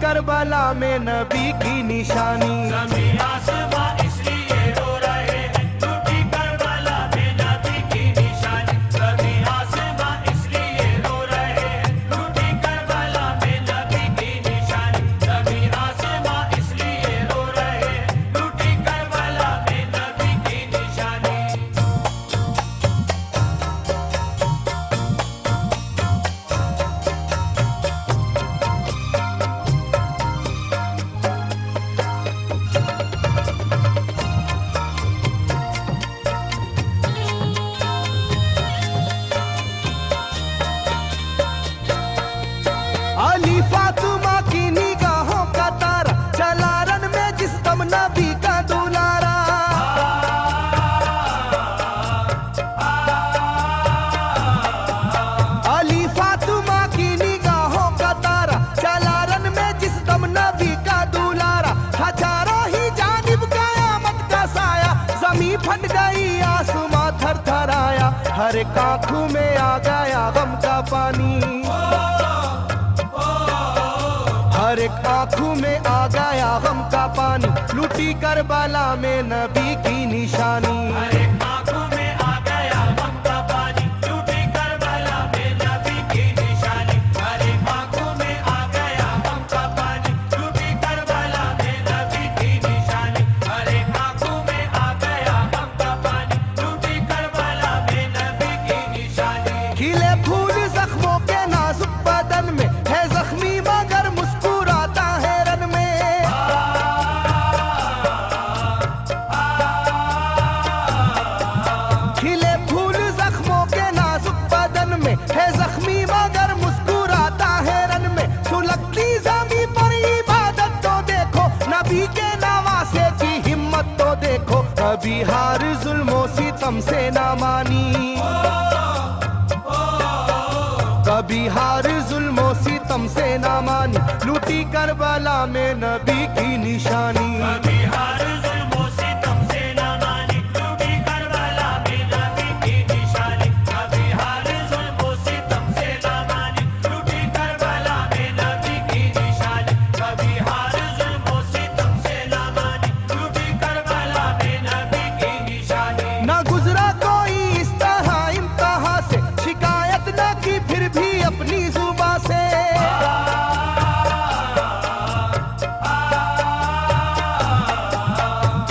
Karbala में नबी की निशानी। ज़मीं आसमां इसलिए रो रहे हैं, टूटी करबला में नबी की निशानी। ज़मीं आसमां इसलिए रो रहे हैं, टूटी करबला में नबी की निशानी। ज़मीं आसमां इसलिए रो रहे हैं, टूटी करबला में नबी की निशानी। अली फातिमा की निगाहों का तारा, चला रन में जिस दम नबी का दुलारा। अली फातिमा की निगाहों का तारा, चला रन में जिस दम नबी का दुलारा। हजारों ही जानिब कयामत का साया, जमीन फट गई आसमां थर थर आया। हर एक आंखों में आ गया गम का पानी, हर एक आंखों में आ गया गम का पानी। लूटी करबला में नबी की निशानी। हर एक आंखों में आ गया गम का पानी, टूटी करबला में नबी की निशानी। हर एक आंखों में आ गया गम का पानी, टूटी करबला में नबी की निशानी। हर एक आंखों में आ गया गम का पानी, टूटी करबला में नबी की निशानी। खिले फूल जख्मों के नाजुक बदन में, है जख्मी मगर मुस्कुराता है रन में। खिले फूल जख्मों के नाजुक बदन में, है जख्मी मगर मुस्कुराता है रन में। सुलगती ज़मीं पर इबादत तो देखो, नबी के नवासे की हिम्मत तो देखो। कभी हार जुल्मों सितम से ना मानी, कभी हार जुल्मों सितम से ना मानी। लूटी करबला में नबी की निशानी। कभी हार जुल्मों सितम से ना मानी, टूटी करबला में नबी की निशानी। कभी हार जुल्मों सितम से ना मानी, टूटी करबला में नबी की निशानी। कभी हार जुल्मों सितम से ना मानी, टूटी करबला में नबी की निशानी। ना गुजरा कोई इस तरह इम्तिहान से, शिकायत न की फिर भी अपनी जुबां से।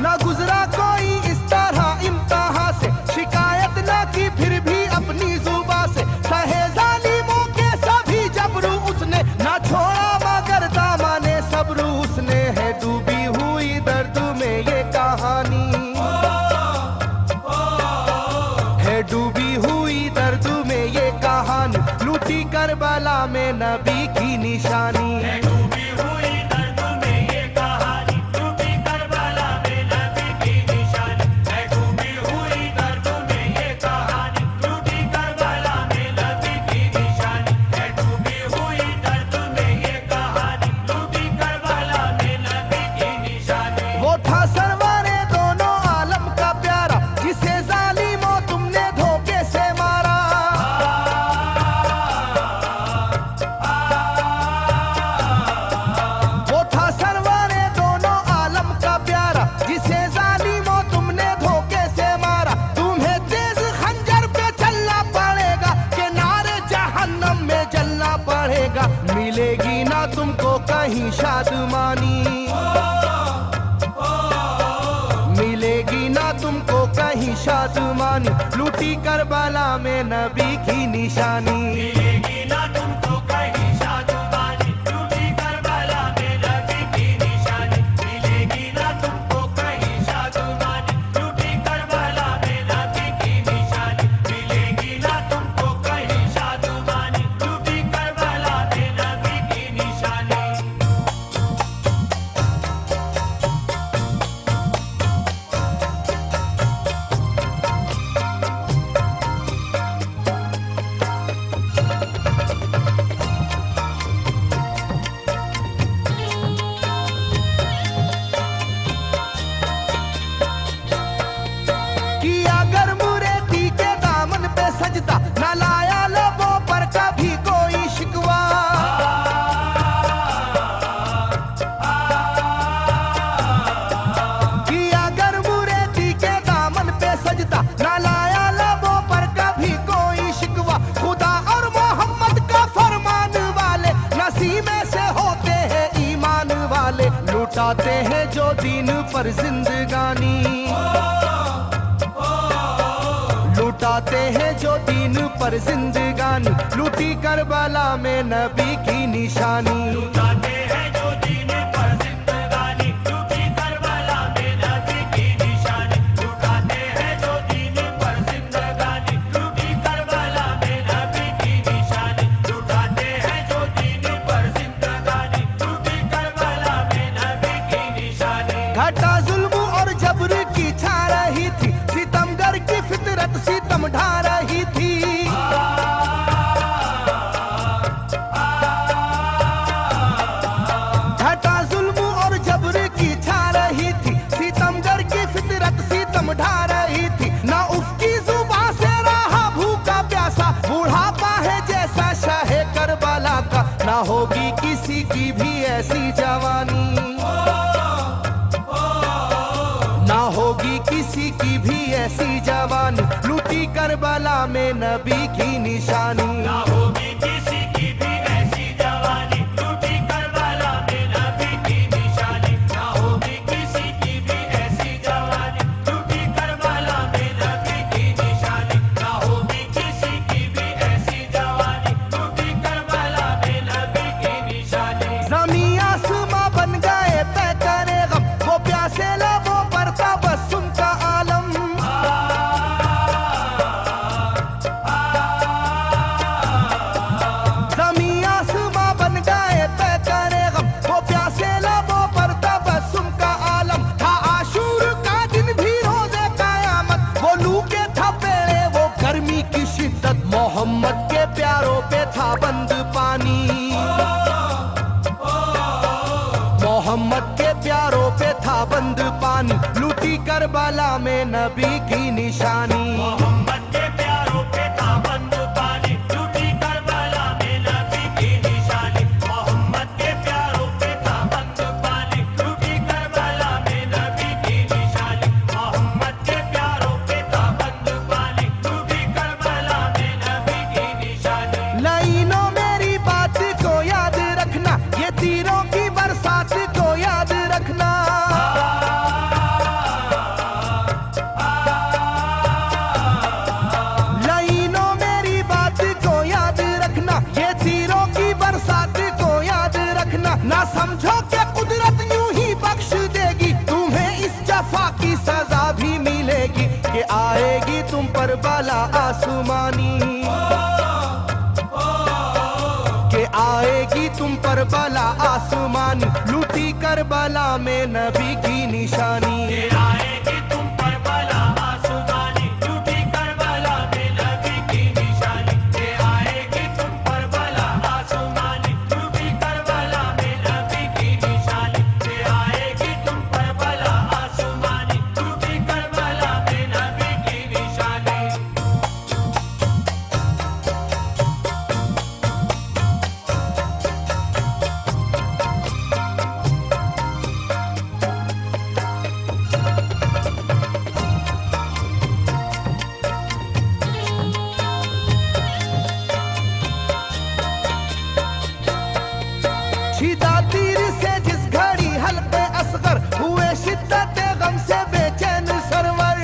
ना गुजरा कोई इस तरह इम्तिहान से, शिकायत न की फिर भी अपनी जुबां से। सहे जालिमों के सभी जबरू उसने, ना छोड़ा मगर दामने सब्र उसने। है डूबी हुई दर्द में ये कहानी, है डूबी हुई दर्द में ये कहानी। लूटी करबला में नबी की निशानी। है डूबी हुई दर्द में ये कहानी, टूटी करबला में नबी की निशानी। है डूबी हुई दर्द में ये कहानी, टूटी करबला में नबी की निशानी। है डूबी हुई दर्द में ये कहानी, टूटी करबला में नबी की निशानी। वो था सरवरे दोनों आलम का प्यारा, जिसे जालिमों तुमने धोखे से मारा। वो था सरवरे दोनों आलम का प्यारा, जिसे जालिमों तुमने धोखे से मारा। तुम्हें तेज खंजर पे चलना पड़ेगा, कि नारे जहन्नम में जलना पड़ेगा। मिलेगी ना तुमको कहीं शादमानी, मिलेगी ना तुमको कहीं शादमानी। लूटी करबला में नबी की निशानी। मिलेगी ना तुमको कहीं शादमानी, टूटी करबला में नबी की निशानी। मिलेगी ना तुमको कहीं शादमानी, टूटी करबला में नबी की निशानी। मिलेगी ना तुमको कहीं शादमानी, टूटी करबला में नबी की निशानी। लुटाते हैं जो दीन पर जिंदगानी, लुटाते हैं जो दीन पर जिंदगानी, लूटी करबला में नबी की निशानी। लुटाते हैं जो दीन पर जिंदगानी, लूटी करबला में नबी की निशानी। लुटाते हैं जो दीन पर जिंदगानी, लूटी करबला में नबी की निशानी। लुटाते हैं जो दीन पर जिंदगानी, लूटी करबला में नबी की निशानी। घटा जुल्म और जबर की छा रही थी, सितमगर की फितरत सितम ढा रही थी। घटा जुल्म और जबर की छा रही थी, सितमगर की फितरत सितम ढा रही थी। ना उसकी जुबान से रहा भूखा प्यासा, बुढ़ापा है जैसा शाहे करबला का, ना होगी किसी की भी ऐसी जवानी, ना होगी किसी की भी ऐसी जवानी, लूटी करबला में नबी की निशानी। ना होगी किसी की भी ऐसी जवानी, लूटी करबला में नबी की निशानी। ना होगी किसी की भी ऐसी जवानी, लूटी करबला में नबी की निशानी। ना होगी किसी की भी ऐसी जवानी, लूटी करबला में नबी की निशानी। ज़मीं आसमां बन गए तय करे गम, वो प्यासे लबों पर था बस उनका आलम। ज़मीं आसमां बन गए तय करे गम, वो प्यासे लबों पर था बस उनका आलम। था आशूर का दिन भी रोज़े क़यामत, वो लू के था पेड़े वो गर्मी की शिद्दत, मोहम्मद के प्यारों पे था बंद पानी, मोहम्मद के प्यारों पे था बंद पानी, लूटी करबला में नबी की निशानी। मोहम्मद के प्यारों पे था बंद पानी, लूटी करबला में नबी की निशानी। मोहम्मद के प्यारों पे था बंद पानी, लूटी करबला में नबी की निशानी। मोहम्मद के प्यारों पे था बंद पानी, लूटी करबला में नबी की निशानी। लाइनों मेरी बात को याद रखना, ये तीरों की बरसात को याद रखना। लाइनों मेरी बात को याद रखना, ये तीरों की बरसात को याद रखना। ना समझो कि कुदरत यूं ही बख्श देगी, तुम्हें इस जफा की सजा भी मिलेगी, कि आएगी तुम पर बला आसमानी, के आएगी तुम पर बला आसमानी, लूटी करबला में नबी की निशानी। ये आएगी तुम पर बला आसमानी, लूटी करबला में नबी की निशानी। ये आएगी तुम पर बला आसमानी, लूटी करबला में नबी की निशानी। ये आएगी तुम पर बला आसमानी, लूटी करबला में नबी की निशानी। छिदा तीर से जिस घड़ी हल्के असगर हुए, शिद्दत गम से बेचैन सरवर।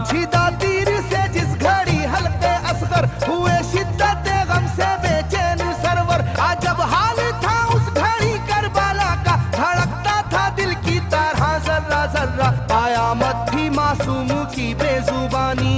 छिदा तीर से जिस घड़ी हल्के असगर हुए, शिद्दत गम से बेचैन सरवर। अजब हाल था उस घड़ी करबला का, धड़कता था दिल की तरह जर्रा जर्रा। कयामत थी मासूम की बेजुबानी,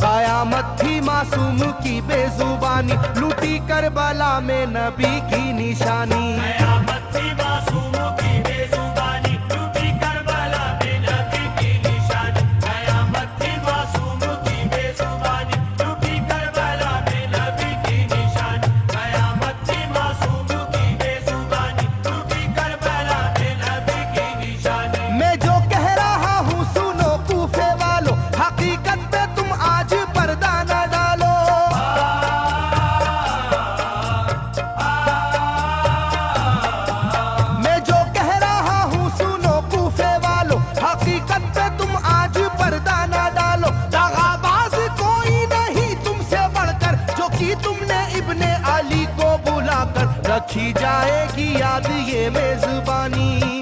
कयामत थी मासूम की बेजुबानी, लूटी करबला में नबी की निशानी। कयामत थी मासूम की बेजुबानी, लूटी करबला में नबी की निशानी। कयामत थी मासूम की बेजुबानी, लूटी करबला में नबी की निशानी। कयामत थी मासूम की बेजुबानी, लूटी करबला में नबी की निशानी। मैं जो कह रहा हूँ सुनो कूफे वालों, हकीकत पे तुम आज पर्दा न डालो। मैं जो कह रहा हूँ रखी जाएगी याद ये मेजबानी,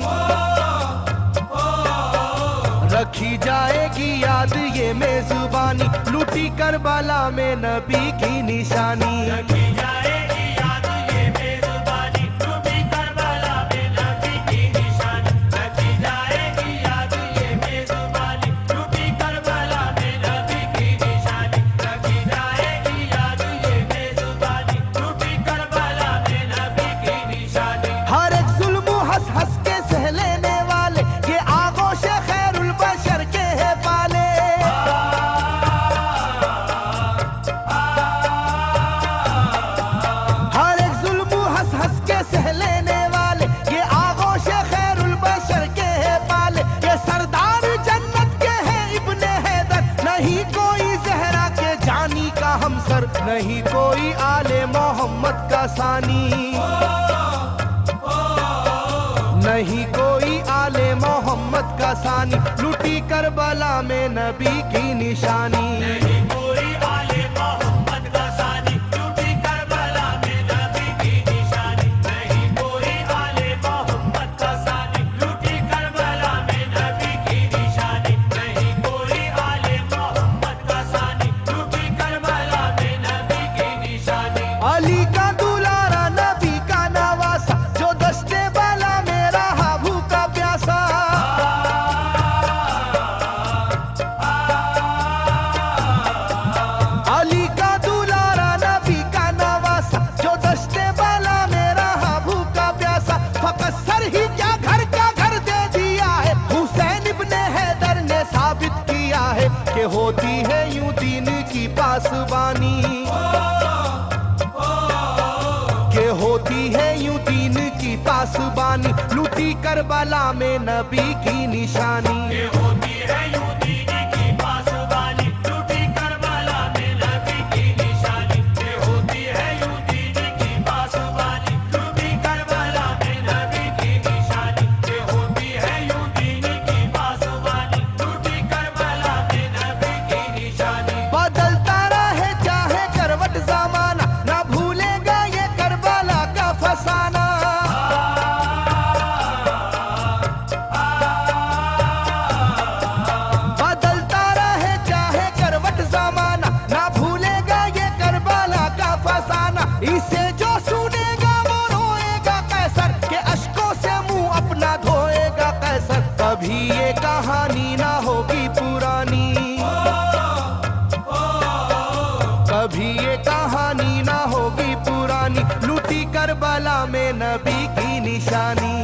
रखी जाएगी याद ये मेजबानी, लूटी करबला में नबी की निशानी। रखी जाएगी याद ये मेजबानी, लूटी करबला में नबी की निशानी। रखी जाएगी याद ये मेजबानी, लूटी करबला में नबी की निशानी। रखी जाएगी याद ये मेजबानी, लूटी करबला में नबी की निशानी। हर एक जुल्म हंस हंस के सह लेने वाले ये आगोश खैरुल बशर के है पाले। हर एक जुल्म हंस हंस के सह लेने वाले ये आगोश खैरुल बशर के है पाले। ये सरदार जन्नत के है इब्ने हैदर, नहीं कोई जहरा के जानी का हमसर, नहीं कोई आले मोहम्मद का सानी, नहीं कोई आले मोहम्मद का सानी, लूटी करबला में नबी की निशानी। नहीं कोई आले मोहम्मद का सानी, लूटी करबला में नबी की निशानी। नहीं कोई आले मोहम्मद का सानी, लूटी करबला में नबी की निशानी। नहीं कोई आले मोहम्मद का सानी, लूटी करबला में नबी की निशानी। अली का दुलारा नबी का नवासा, जो दस्ते बाला में रहा भूखा प्यासा। अली का दुलारा नबी का नवासा, जो दस्ते बाला में रहा भूखा प्यासा। फकत सर ही क्या घर का घर दे दिया है, हुसैन इब्ने हैदर ने साबित किया है कि होती है यूं दीन की पासबानी, के होती है यूं दीन की पासबानी, लूटी करबला में नबी की निशानी। ये होती है यूं दीन की पासबानी, लूटी करबला में नबी की निशानी। ये होती है यूं दीन की पासबानी, लूटी करबला में नबी की निशानी। ये होती है यूं दीन की पासबानी, लूटी करबला में नबी की निशानी। बदलता रहे चाहे करवट जमाना, ना भूलेगा ये करबला का फसाना। बदलता रहे चाहे करवट जमाना, ना भूलेगा ये करबला का फसाना। इसे जो सुनेगा वो रोएगा कैसर, के अश्कों से मुंह अपना धोएगा कैसर। कभी ये कहानी ना होगी पुरानी, कभी ये कहानी ना होगी पुरानी, लूटी करबला में नबी की निशानी।